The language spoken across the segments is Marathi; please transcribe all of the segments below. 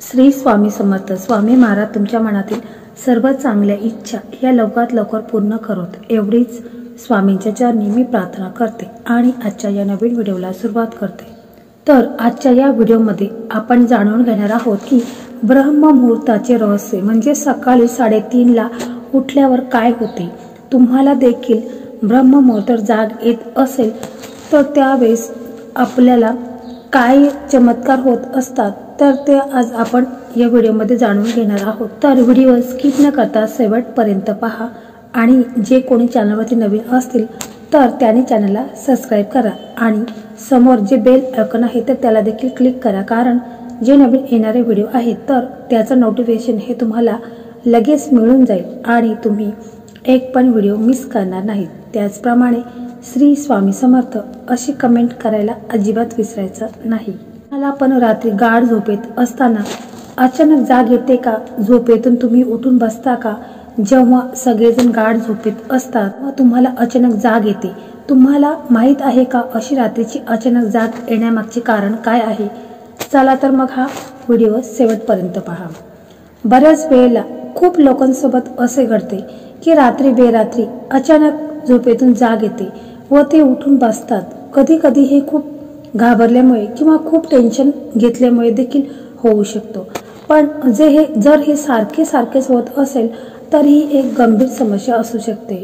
श्री स्वामी समर्थ. स्वामी महाराज तुमच्या मनातील सर्व चांगल्या इच्छा या लवकरात लवकर पूर्ण करोत, एवढीच स्वामींच्या चरणी मी प्रार्थना करते आणि आजच्या या नवीन व्हिडिओला सुरुवात करते. तर आजच्या या व्हिडिओमध्ये आपण जाणून घेणार आहोत की ब्रह्ममुहूर्ताचे रहस्य म्हणजे सकाळी 3:30ला उठल्यावर काय होते. तुम्हाला देखील ब्रह्ममुहूर्त जाग येत असेल तर त्यावेळेस आपल्याला काय चमत्कार होत असतात, तर ते आज आपण या व्हिडिओमध्ये जाणून घेणार आहोत. तर व्हिडिओ स्किप न करता शेवटपर्यंत पहा आणि जे कोणी चॅनलवरती नवीन असतील तर त्यांनी चॅनलला सबस्क्राईब करा आणि समोर जे बेल आयकॉन आहे तर त्याला देखील क्लिक करा, कारण जे नवीन येणारे व्हिडिओ आहेत तर त्याचं नोटिफिकेशन हे तुम्हाला लगेच मिळून जाईल आणि तुम्ही एक पण व्हिडिओ मिस करणार नाहीत. त्याचप्रमाणे श्री स्वामी समर्थ अशी कमेंट करायला अजिबात विसरायचं नाही. मला पण रात्री गाढ झोपेत असताना अचानक जाग येते का? झोपेतून तुम्ही उठून बसता का? जेव्हा सगळेजण गाढ झोपेत असतात व तुम्हाला अचानक जाग येते, तुम्हाला माहित आहे का अशी रात्रीची अचानक जाग येण्यामागचे कारण काय आहे? चला तर मग हा व्हिडिओ शेवटपर्यंत पहा. बऱ्याच वेळेला खूप लोकांसोबत असे घडते की रात्री बेरात्री अचानक झोपेतून जाग येते व ते उठून बसतात. कधी कधी हे खूप घाबरल्यामुळे किंवा खूप टेन्शन घेतल्यामुळे देखील होऊ शकतो. पण जर हे सारखेच होत असेल तर ही एक गंभीर समस्या असू शकते,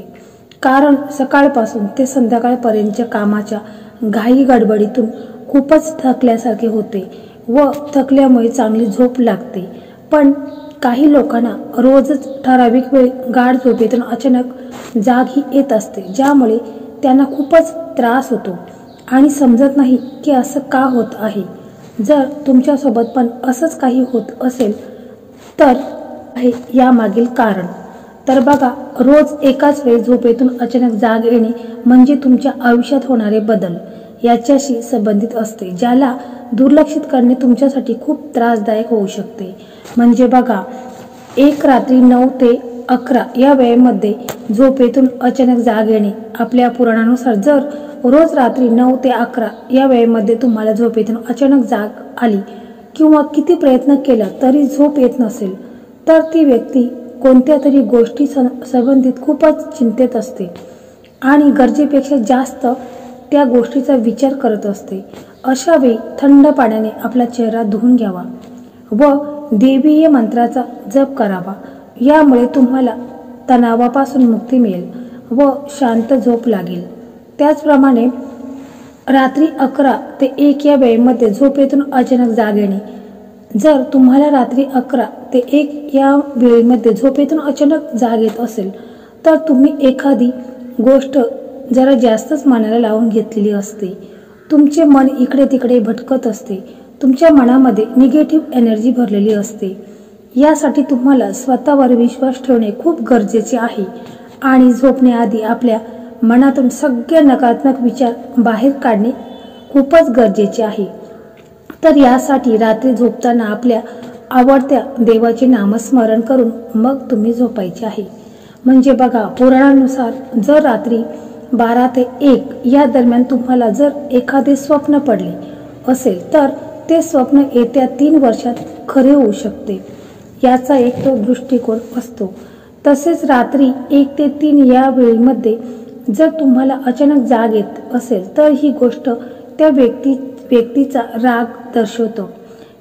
कारण सकाळपासून ते संध्याकाळपर्यंतच्या कामाच्या घाई गडबडीतून खूपच थकल्यासारखे होते व थकल्यामुळे चांगली झोप लागते. पण काही लोकांना रोजच ठराविक वेळ गाढ झोपेतून अचानक जाग ही येत असते, ज्यामुळे त्यांना खूपच त्रास होतो आणि समजत नाही की असं का होत आहे. जर तुमच्यासोबत पण असंच काही होत असेल तर आहे यामागील कारण. तर बघा, रोज एकाच वेळी झोपेतून अचानक जाग येणे म्हणजे तुमच्या आयुष्यात होणारे बदल याच्याशी संबंधित असते, ज्याला दुर्लक्षित करणे तुमच्यासाठी खूप त्रासदायक होऊ शकते. म्हणजे बघा, एक रात्री 9 ते 11 या वेळेमध्ये झोपेतून अचानक जाग येणे. आपल्या पुराणानुसार जर रोज रात्री 9 ते 11 या वेळेमध्ये तुम्हाला झोपेतून अचानक जाग आली किंवा किती प्रयत्न केला तरी झोप येत नसेल तर ती व्यक्ती कोणत्या तरी गोष्टी संबंधित खूपच चिंतेत असते आणि गरजेपेक्षा जास्त त्या गोष्टीचा विचार करत असते. अशा वेळी थंड पाण्याने आपला चेहरा धुवून घ्यावा व देवीय मंत्राचा जप करावा. यामुळे तुम्हाला तणावापासून मुक्ती मिळेल व शांत झोप लागेल. त्याचप्रमाणे रात्री 11 ते 1 या वेळेमध्ये झोपेतून अचानक जाग येणे. जर तुम्हाला रात्री 11 ते 1 या वेळेमध्ये झोपेतून अचानक जाग येत असेल तर तुम्ही एखादी गोष्ट जरा जास्तच मनाला लावून घेतलेली असते. तुमचे मन इकडे तिकडे भटकत असते. तुमच्या मनामध्ये निगेटिव्ह एनर्जी भरलेली असते. यासाठी तुम्हाला स्वतःवर विश्वास ठेवणे खूप गरजेचे आहे आणि झोपण्याआधी आपल्या मनातून सगळे नकारात्मक विचार बाहेर काढणे खूपच गरजेचे आहे. तर यासाठी रात्री झोपताना आपल्या आवडत्या देवाचे नामस्मरण करून मग तुम्ही झोपायचे आहे. म्हणजे बघा, पुराणानुसार जर रात्री 12 ते 1 या दरम्यान तुम्हाला जर एखादे स्वप्न पडले असेल तर ते स्वप्न येत्या 3 वर्षात खरे होऊ शकते. याचा एक तो दृष्टिकोन असतो. तसेच रात्री 1 ते 3 या वेळेमध्ये जर तुम्हाला अचानक जाग येत असेल तर ही गोष्ट त्या व्यक्तीचा राग दर्शवतो.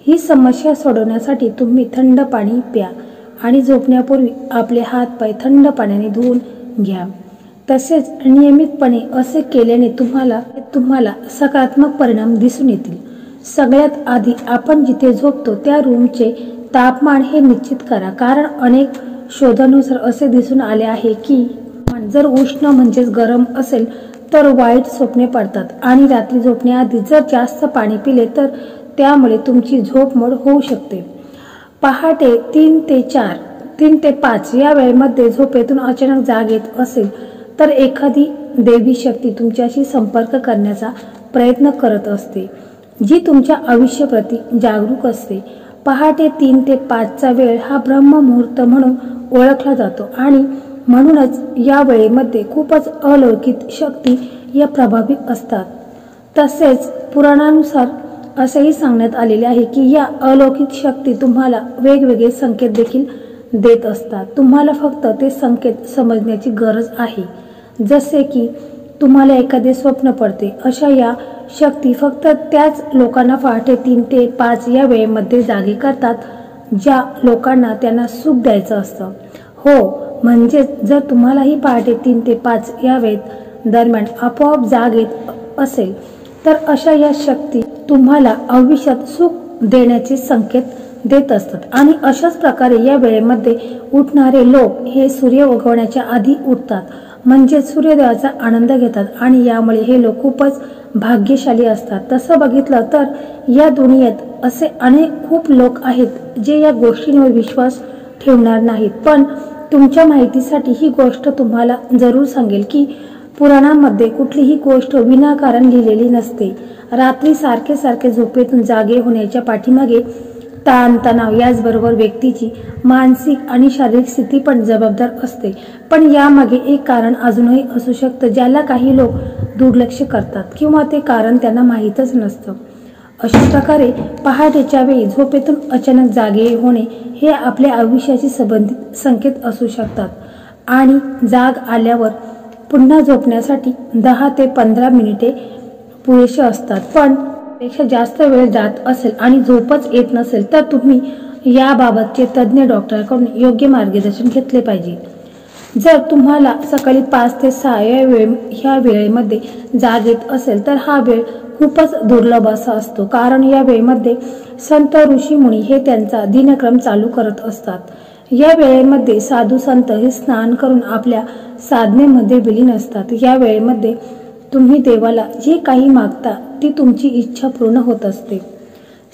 ही समस्या सोडवण्यासाठी तुम्ही थंड पाणी प्या आणि झोपण्यापूर्वी आपले हात पाय थंड पाण्याने धुवून घ्या. तसेच नियमितपणे असे केल्याने तुम्हाला सकारात्मक परिणाम दिसून येतील. सगळ्यात आधी आपण जिथे झोपतो त्या रूमचे तापमान हे निश्चित करा, कारण अनेक शोधानुसार असे दिसून आले आहे की जर उष्ण म्हणजेच गरम असेल तर वाईट स्वप्ने पडतात आणि रात्री झोपण्याआधी जर जास्त पाणी पिले तर त्यामुळे तुमची झोप मोड होऊ शकते. पहाटे 3 ते 5 या वेळेमध्ये झोपेतून अचानक जाग येत असेल तर एखादी देवी शक्ती तुमच्याशी संपर्क करण्याचा प्रयत्न करत असते, जी तुमच्या आयुष्याप्रती जागरूक असते. पहाटे 3 ते 5चा वेळ हा ब्रह्ममुहूर्त म्हणून ओळखला जातो आणि म्हणूनच या वेळेमध्ये खूपच अलौकिक शक्ती या प्रभावी असतात. तसेच पुराणानुसार असेही सांगण्यात आलेले आहे की या अलौकिक शक्ती तुम्हाला वेगवेगळे संकेत देखील देत असतात। तुम्हाला फक्त ते संकेत समजण्याची गरज आहे। जसे की तुम्हाला एखादे स्वप्न पडते, अशा या शक्ती फक्त त्याच लोकांना पहाटे 3 ते 5 या वेळेमध्ये जागे करतात ज्या लोकांना त्यांना सुख द्यायचं असतं। हो, म्हणजे जर तुम्हालाही पहाटे 3 ते 5 या वेळेत दरम्यान आपोआप जाग येत असेल तर अशा या शक्ती तुम्हाला आयुष्यात सुख देण्याचे संकेत देत असतात। आणि अशाच प्रकारे या वेळेमध्ये उठणारे लोक हे सूर्य उगवण्याच्या आधी उठतात, म्हणजे सूर्योदयाचा आनंद घेतात आणि यामुळे हे लोक खूपच भाग्यशाली असतात। तसं बघितलं तर या दुनियेत असे खूप लोक आहेत जे या गोष्टींवर विश्वास ठेवणार नाहीत, पण तुमच्या माहितीसाठी ही गोष्ट तुम्हाला जरूर सांगेल की पुराणांमध्ये कुठलीही गोष्ट विनाकारण लिहिलेली नसते। रात्री सारखे सारखे झोपेतून जागे होण्याच्या पाठीमागे ताणतणाव याचबरोबर व्यक्तीची मानसिक आणि शारीरिक स्थिती पण जबाबदार असते, पण यामागे एक कारण अजूनही असू शकतं ज्याला काही लोक दुर्लक्ष करतात किंवा ते कारण त्यांना माहीतच नसतं। अशा प्रकारे पहाटेच्या वेळी झोपेतून अचानक जागे होणे हे आपल्या आयुष्याशी संबंधित संकेत असू शकतात आणि जाग आल्यावर पुन्हा झोपण्यासाठी 10 ते 15 मिनिटे पुरेसे असतात। पण पेक्षा जास्त वेळ जात असेल आणि झोपच येत नसेल तर तुम्ही याबाबतचे तज्ज्ञ डॉक्टरकडून योग्य मार्गदर्शन घेतले पाहिजे। जर तुम्हाला सकाळी 5 ते 6 या वेळेमध्ये जाग येत असेल तर हा वेळ खूपच दुर्लभ असा असतो, कारण या वेळेमध्ये संत ऋषी मुनी हे त्यांचा दिनक्रम चालू करत असतात। या वेळेमध्ये साधू संत हे स्नान करून आपल्या साधनेमध्ये विलीन असतात। या वेळेमध्ये तुम्ही देवाला जे काही मागता ती तुमची इच्छा पूर्ण होत असते।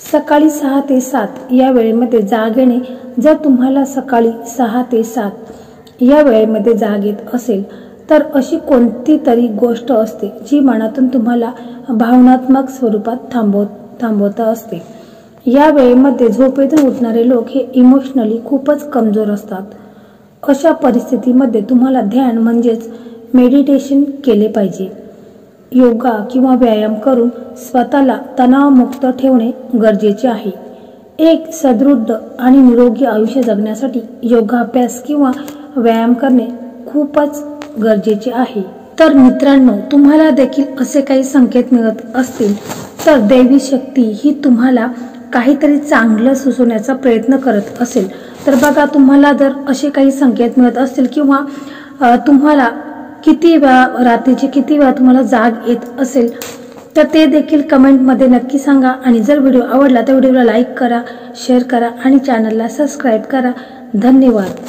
सकाळी 6 ते 7 या वेळेमध्ये जाग येणे, जर तुम्हाला सकाळी 6 ते 7 या वेळेमध्ये जाग येत असेल तर अशी कोणती तरी गोष्ट असते जी मनातून तुम्हाला भावनात्मक स्वरूपात थांबवत असते। या वेळेमध्ये झोपेतून उठणारे लोक हे इमोशनली खूपच कमजोर असतात। अशा परिस्थितीमध्ये तुम्हाला ध्यान म्हणजेच मेडिटेशन केले पाहिजे। योगा किंवा व्यायाम करून स्वतःला तणावमुक्त ठेवणे गरजेचे आहे। एक सदृढ आणि निरोगी आयुष्य जगण्यासाठी योगाभ्यास किंवा व्यायाम करणे खूपच गरजेचे आहे। तर मित्रांनो, तुम्हाला देखील असे काही संकेत मिळत असतील तर दैवी शक्ती ही तुम्हाला काहीतरी चांगलं सुचवण्याचा प्रयत्न करत असेल तर बघा, तुम्हाला जर असे काही संकेत मिळत असतील किंवा तुम्हाला रात्रीचे किती वेळा तुम्हाला जाग येत असेल तर ते देखील कमेंटमध्ये नक्की सांगा। आणि जर व्हिडिओ आवडला तर व्हिडिओला लाईक करा, शेअर करा आणि चॅनलला सबस्क्राईब करा। धन्यवाद।